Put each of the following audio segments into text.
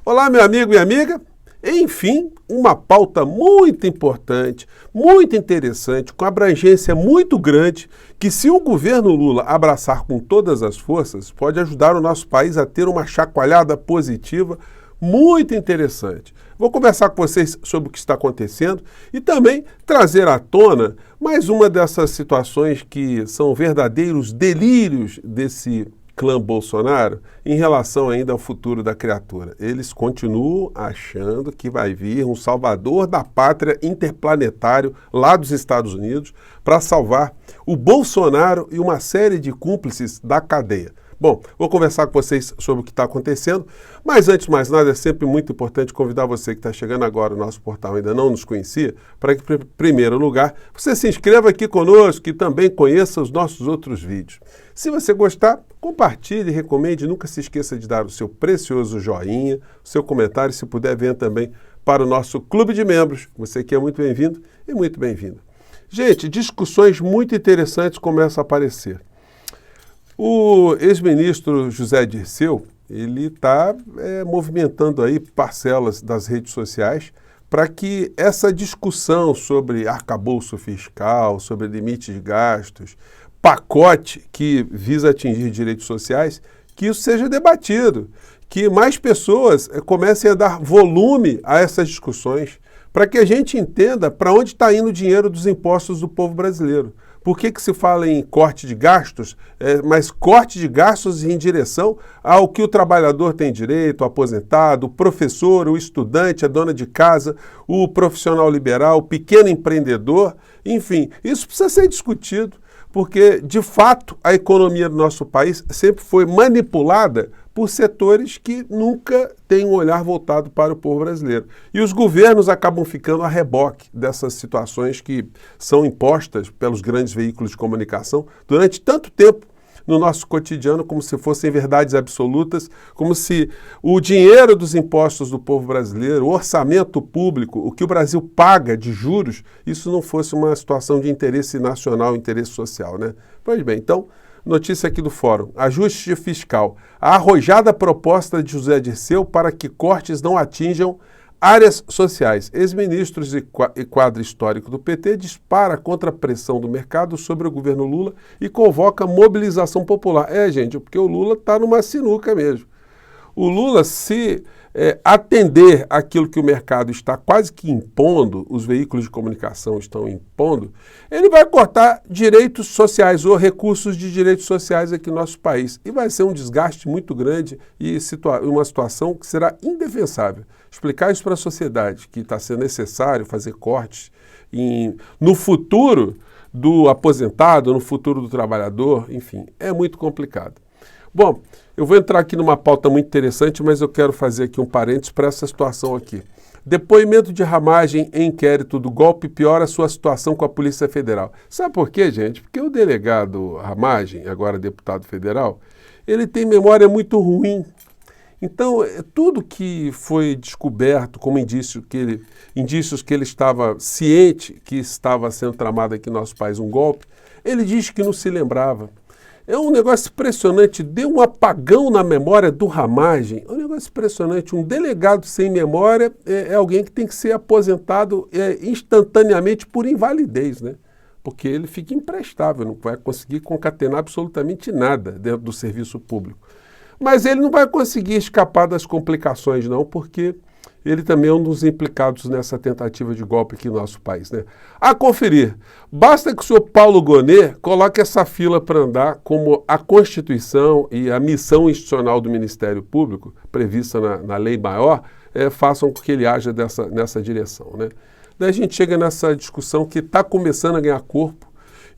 Olá, meu amigo e amiga. Enfim, uma pauta muito importante, muito interessante, com abrangência muito grande, que se o governo Lula abraçar com todas as forças, pode ajudar o nosso país a ter uma chacoalhada positiva muito interessante. Vou conversar com vocês sobre o que está acontecendo e também trazer à tona mais uma dessas situações que são verdadeiros delírios desse clã Bolsonaro em relação ainda ao futuro da criatura. Eles continuam achando que vai vir um salvador da pátria interplanetário lá dos Estados Unidos para salvar o Bolsonaro e uma série de cúmplices da cadeia. Bom, vou conversar com vocês sobre o que está acontecendo, mas antes de mais nada é sempre muito importante convidar você que está chegando agora no nosso portal, ainda não nos conhecia, para que, em primeiro lugar, você se inscreva aqui conosco e também conheça os nossos outros vídeos. Se você gostar, compartilhe, recomende, nunca se esqueça de dar o seu precioso joinha, o seu comentário, se puder, venha também para o nosso clube de membros. Você que é muito bem-vindo e muito bem-vinda. Gente, discussões muito interessantes começam a aparecer. O ex-ministro José Dirceu, ele está movimentando aí parcelas das redes sociais para que essa discussão sobre arcabouço fiscal, sobre limite de gastos, pacote que visa atingir direitos sociais, que isso seja debatido, que mais pessoas comecem a dar volume a essas discussões, para que a gente entenda para onde está indo o dinheiro dos impostos do povo brasileiro. Por que se fala em corte de gastos, mas corte de gastos em direção ao que o trabalhador tem direito, o aposentado, o professor, o estudante, a dona de casa, o profissional liberal, o pequeno empreendedor, enfim, isso precisa ser discutido, porque, de fato, a economia do nosso país sempre foi manipulada por setores que nunca têm um olhar voltado para o povo brasileiro. E os governos acabam ficando a reboque dessas situações que são impostas pelos grandes veículos de comunicação durante tanto tempo no nosso cotidiano, como se fossem verdades absolutas, como se o dinheiro dos impostos do povo brasileiro, o orçamento público, o que o Brasil paga de juros, isso não fosse uma situação de interesse nacional, interesse social, né? Pois bem, então, notícia aqui do Fórum. Ajuste fiscal. A arrojada proposta de José Dirceu para que cortes não atinjam áreas sociais. Ex-ministros e quadro histórico do PT dispara contra a pressão do mercado sobre o governo Lula e convoca mobilização popular. Gente, porque o Lula está numa sinuca mesmo. O Lula, se atender aquilo que o mercado está quase que impondo, os veículos de comunicação estão impondo, ele vai cortar direitos sociais ou recursos de direitos sociais aqui no nosso país. E vai ser um desgaste muito grande e uma situação que será indefensável. Explicar isso para a sociedade, que está sendo necessário fazer cortes no futuro do aposentado, no futuro do trabalhador, enfim, é muito complicado. Bom, eu vou entrar aqui numa pauta muito interessante, mas eu quero fazer aqui um parênteses para essa situação aqui. Depoimento de Ramagem em inquérito do golpe piora a sua situação com a Polícia Federal. Sabe por quê, gente? Porque o delegado Ramagem, agora deputado federal, ele tem memória muito ruim. Então, tudo que foi descoberto como indícios que ele estava ciente que estava sendo tramado aqui no nosso país um golpe, ele diz que não se lembrava. É um negócio impressionante, deu um apagão na memória do Ramagem. É um negócio impressionante. Um delegado sem memória é alguém que tem que ser aposentado instantaneamente por invalidez, né? Porque ele fica imprestável, não vai conseguir concatenar absolutamente nada dentro do serviço público. Mas ele não vai conseguir escapar das complicações, não, porque ele também é um dos implicados nessa tentativa de golpe aqui no nosso país, né? A conferir, basta que o senhor Paulo Gonet coloque essa fila para andar como a Constituição e a missão institucional do Ministério Público, prevista na Lei Maior, façam com que ele haja nessa direção, né? Daí a gente chega nessa discussão que está começando a ganhar corpo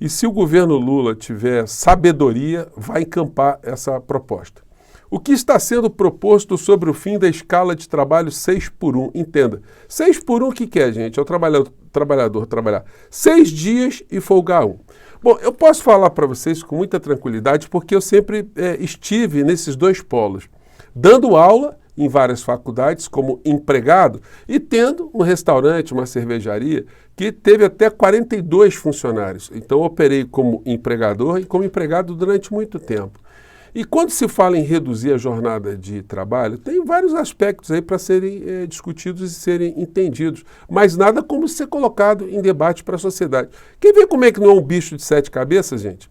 e se o governo Lula tiver sabedoria, vai encampar essa proposta. O que está sendo proposto sobre o fim da escala de trabalho 6x1? Entenda, 6x1 o que é, gente? É o trabalhador trabalhar 6 dias e folgar 1. Bom, eu posso falar para vocês com muita tranquilidade porque eu sempre estive nesses dois polos, dando aula em várias faculdades como empregado e tendo um restaurante, uma cervejaria que teve até 42 funcionários. Então eu operei como empregador e como empregado durante muito tempo. E quando se fala em reduzir a jornada de trabalho, tem vários aspectos aí para serem discutidos e serem entendidos, mas nada como ser colocado em debate para a sociedade. Quer ver como é que não é um bicho de 7 cabeças, gente?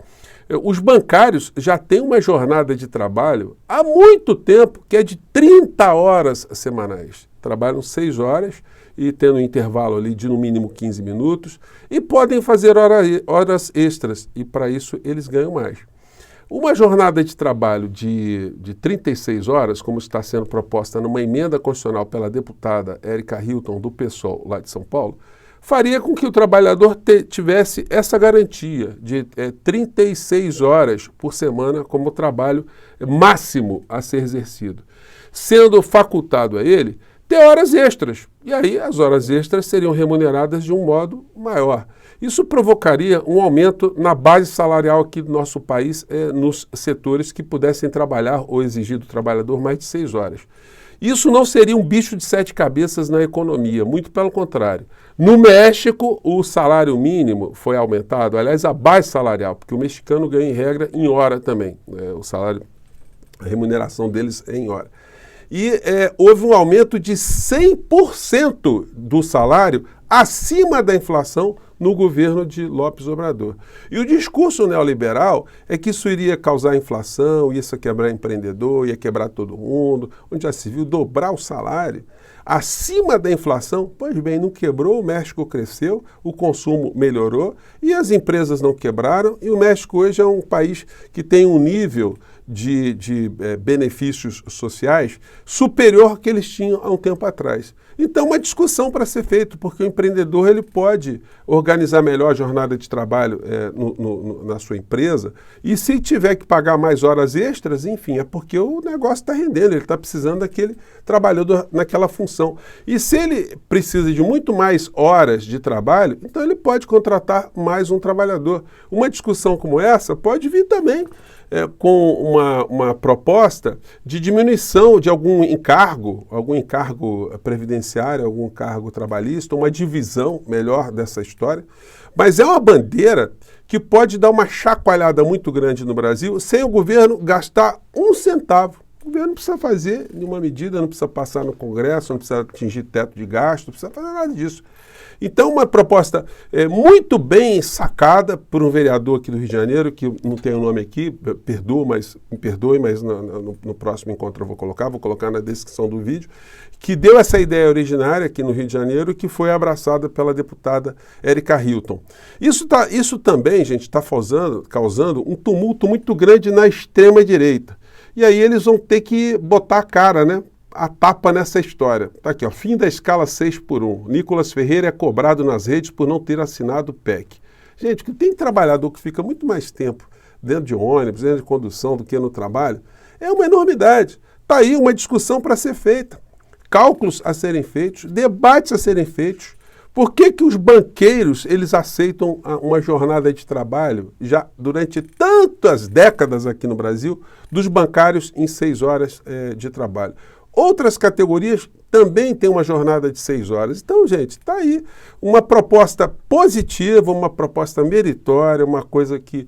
Os bancários já têm uma jornada de trabalho há muito tempo, que é de 30 horas semanais. Trabalham 6 horas e tendo um intervalo ali de no mínimo 15 minutos e podem fazer horas extras e para isso eles ganham mais. Uma jornada de trabalho de 36 horas, como está sendo proposta numa emenda constitucional pela deputada Érica Hilton, do PSOL, lá de São Paulo, faria com que o trabalhador tivesse essa garantia de 36 horas por semana como trabalho máximo a ser exercido, sendo facultado a ele ter horas extras. E aí as horas extras seriam remuneradas de um modo maior. Isso provocaria um aumento na base salarial aqui do nosso país, nos setores que pudessem trabalhar ou exigir do trabalhador mais de 6 horas. Isso não seria um bicho de 7 cabeças na economia, muito pelo contrário. No México, o salário mínimo foi aumentado, aliás, a base salarial, porque o mexicano ganha em regra em hora também, o salário, a remuneração deles é em hora. E houve um aumento de 100% do salário acima da inflação no governo de López Obrador. E o discurso neoliberal é que isso iria causar inflação, ia quebrar empreendedor, ia quebrar todo mundo, onde já se viu dobrar o salário acima da inflação. Pois bem, não quebrou, o México cresceu, o consumo melhorou e as empresas não quebraram. E o México hoje é um país que tem um nível de benefícios sociais superior ao que eles tinham há um tempo atrás. Então, uma discussão para ser feita, porque o empreendedor ele pode organizar melhor a jornada de trabalho na sua empresa e se tiver que pagar mais horas extras, enfim, é porque o negócio está rendendo, ele está precisando daquele trabalhador naquela função. E se ele precisa de muito mais horas de trabalho, então ele pode contratar mais um trabalhador. Uma discussão como essa pode vir também com uma proposta de diminuição de algum encargo previdenciário, algum encargo trabalhista, uma divisão melhor dessa história. Mas é uma bandeira que pode dar uma chacoalhada muito grande no Brasil sem o governo gastar um centavo. O governo não precisa fazer nenhuma medida, não precisa passar no Congresso, não precisa atingir teto de gasto, não precisa fazer nada disso. Então, uma proposta muito bem sacada por um vereador aqui do Rio de Janeiro, que não tem o nome aqui, me perdoe, mas no próximo encontro eu vou colocar na descrição do vídeo, que deu essa ideia originária aqui no Rio de Janeiro, que foi abraçada pela deputada Érica Hilton. Isso também, gente, está causando um tumulto muito grande na extrema-direita. E aí eles vão ter que botar a cara, né? A tapa nessa história. Está aqui, ó, fim da escala 6x1. Nicolas Ferreira é cobrado nas redes por não ter assinado o PEC. Gente, que tem trabalhador que fica muito mais tempo dentro de ônibus, dentro de condução do que no trabalho, é uma enormidade. Está aí uma discussão para ser feita. Cálculos a serem feitos, debates a serem feitos. Por que os banqueiros eles aceitam uma jornada de trabalho, já durante tantas décadas aqui no Brasil, dos bancários em 6 horas de trabalho? Outras categorias também têm uma jornada de 6 horas. Então, gente, está aí uma proposta positiva, uma proposta meritória, uma coisa que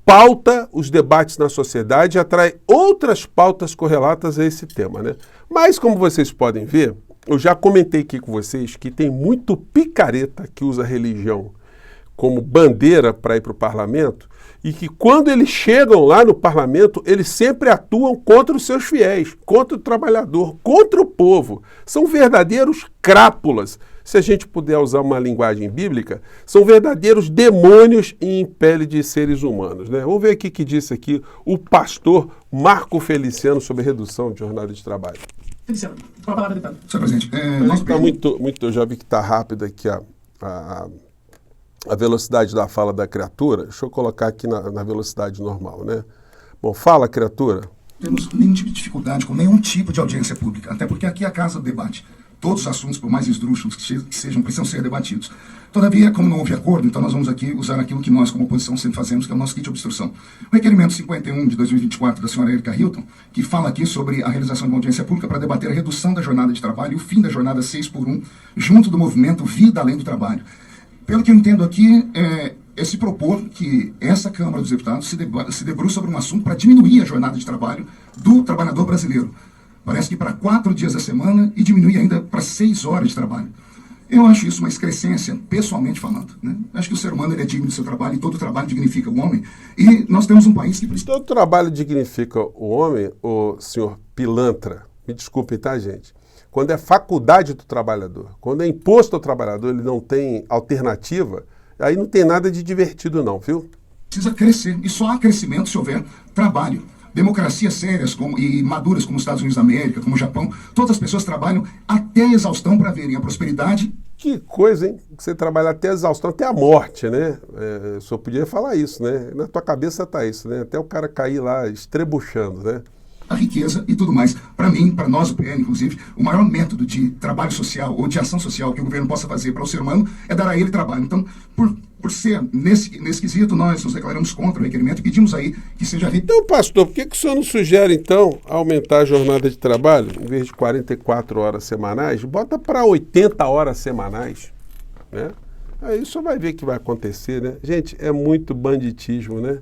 pauta os debates na sociedade e atrai outras pautas correlatas a esse tema, né? Mas, como vocês podem ver, eu já comentei aqui com vocês que tem muito picareta que usa a religião como bandeira para ir para o parlamento e que quando eles chegam lá no parlamento, eles sempre atuam contra os seus fiéis, contra o trabalhador, contra o povo. São verdadeiros crápulas. Se a gente puder usar uma linguagem bíblica, são verdadeiros demônios em pele de seres humanos, né? Vamos ver aqui o que disse aqui o pastor Marco Feliciano sobre redução de jornada de trabalho. Feliciano, com a palavra, deputado. Senhor presidente, eu já vi que está rápido aqui a velocidade da fala da criatura. Deixa eu colocar aqui na velocidade normal, né? Bom, fala, criatura. Não temos nenhum tipo de dificuldade com nenhum tipo de audiência pública, até porque aqui é a casa do debate. Todos os assuntos, por mais esdrúxulos que sejam, precisam ser debatidos. Todavia, como não houve acordo, então nós vamos aqui usar aquilo que nós, como oposição, sempre fazemos, que é o nosso kit de obstrução. O requerimento 51 de 2024 da senhora Érica Hilton, que fala aqui sobre a realização de uma audiência pública para debater a redução da jornada de trabalho e o fim da jornada 6x1, junto do movimento Vida Além do Trabalho. Pelo que eu entendo aqui, é se propor que essa Câmara dos Deputados se debruce sobre um assunto para diminuir a jornada de trabalho do trabalhador brasileiro. Parece que para 4 dias da semana e diminuir ainda para 6 horas de trabalho. Eu acho isso uma excrescência, pessoalmente falando, né? Acho que o ser humano ele é digno do seu trabalho e todo trabalho dignifica o homem. E nós temos um país que... Todo trabalho dignifica o homem, o senhor pilantra. Me desculpem, tá, gente? Quando é faculdade do trabalhador, quando é imposto ao trabalhador, ele não tem alternativa, aí não tem nada de divertido não, viu? Precisa crescer, e só há crescimento se houver trabalho. Democracias sérias e maduras como os Estados Unidos da América, como o Japão, todas as pessoas trabalham até a exaustão para verem a prosperidade. Que coisa, hein? Você trabalha até a exaustão, até a morte, né? O senhor podia falar isso, né? Na tua cabeça tá isso, né? Até o cara cair lá estrebuchando, né? A riqueza e tudo mais. Para mim, para nós, o PL, inclusive, o maior método de trabalho social ou de ação social que o governo possa fazer para o ser humano é dar a ele trabalho. Então, por ser nesse quesito, nós nos declaramos contra o requerimento e pedimos aí que seja... Então, pastor, por que o senhor não sugere, então, aumentar a jornada de trabalho? Em vez de 44 horas semanais, bota para 80 horas semanais, né? Aí o senhor vai ver o que vai acontecer, né? Gente, é muito banditismo, né?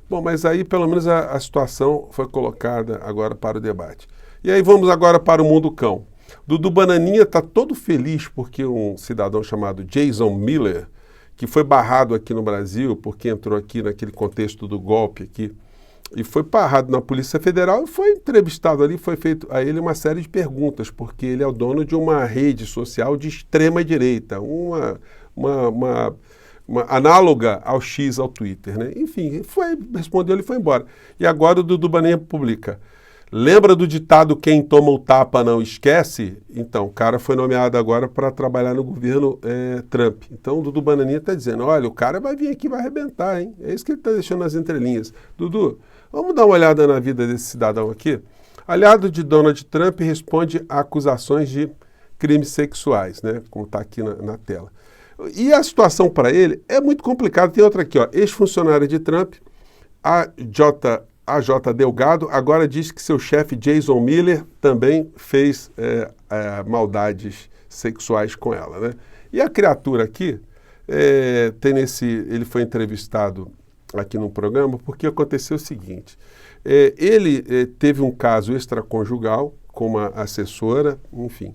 Bom, mas aí pelo menos a situação foi colocada agora para o debate. E aí vamos agora para o mundo cão. Dudu Bananinha está todo feliz porque um cidadão chamado Jason Miller, que foi barrado aqui no Brasil porque entrou aqui naquele contexto do golpe aqui, e foi barrado na Polícia Federal e foi entrevistado ali, foi feito a ele uma série de perguntas, porque ele é o dono de uma rede social de extrema direita, uma análoga ao X, ao Twitter, né? Enfim, respondeu e foi embora. E agora o Dudu Bananinha publica. Lembra do ditado quem toma o tapa não esquece? Então, o cara foi nomeado agora para trabalhar no governo Trump. Então, o Dudu Bananinha está dizendo, olha, o cara vai vir aqui e vai arrebentar, hein? É isso que ele está deixando nas entrelinhas. Dudu, vamos dar uma olhada na vida desse cidadão aqui? Aliado de Donald Trump responde a acusações de crimes sexuais, né? Como está aqui na tela. E a situação para ele é muito complicada. Tem outra aqui, ó, ex-funcionária de Trump, A.J. Delgado, agora diz que seu chefe Jason Miller também fez maldades sexuais com ela, né? E a criatura aqui, ele foi entrevistado aqui no programa porque aconteceu o seguinte, ele teve um caso extraconjugal com uma assessora, enfim,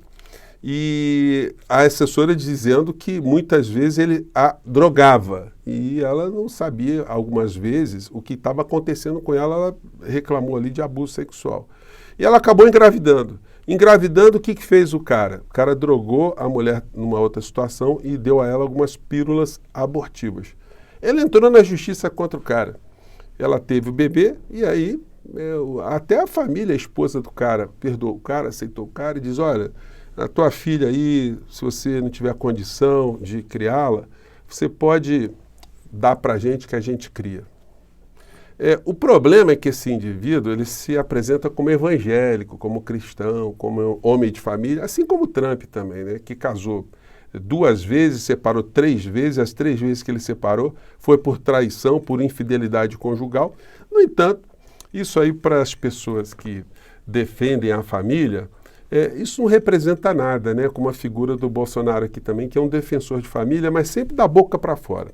e a assessora dizendo que muitas vezes ele a drogava e ela não sabia algumas vezes o que estava acontecendo com ela, ela reclamou ali de abuso sexual. E ela acabou engravidando. Engravidando, o que fez o cara? O cara drogou a mulher numa outra situação e deu a ela algumas pílulas abortivas. Ele entrou na justiça contra o cara. Ela teve o bebê e aí até a família, a esposa do cara, perdoou o cara, aceitou o cara e diz, olha, a tua filha aí, se você não tiver condição de criá-la, você pode dar para a gente que a gente cria. O problema é que esse indivíduo ele se apresenta como evangélico, como cristão, como homem de família, assim como Trump também, né, que casou 2 vezes, separou 3 vezes, as 3 vezes que ele separou foi por traição, por infidelidade conjugal. No entanto, isso aí para as pessoas que defendem a família, isso não representa nada, né? Como a figura do Bolsonaro aqui também, que é um defensor de família, mas sempre da boca para fora.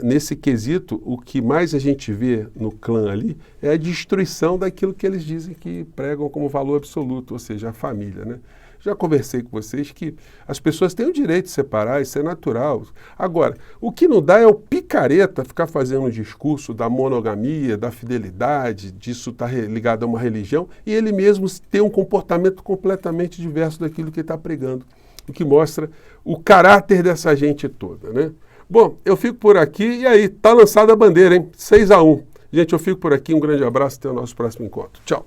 Nesse quesito, o que mais a gente vê no clã ali é a destruição daquilo que eles dizem que pregam como valor absoluto, ou seja, a família, né? Já conversei com vocês que as pessoas têm o direito de separar, isso é natural. Agora, o que não dá é o picareta ficar fazendo um discurso da monogamia, da fidelidade, disso estar ligado a uma religião, e ele mesmo ter um comportamento completamente diverso daquilo que ele está pregando, o que mostra o caráter dessa gente toda, né? Bom, eu fico por aqui e aí, tá lançada a bandeira, hein? 6-1. Gente, eu fico por aqui, um grande abraço, até o nosso próximo encontro. Tchau.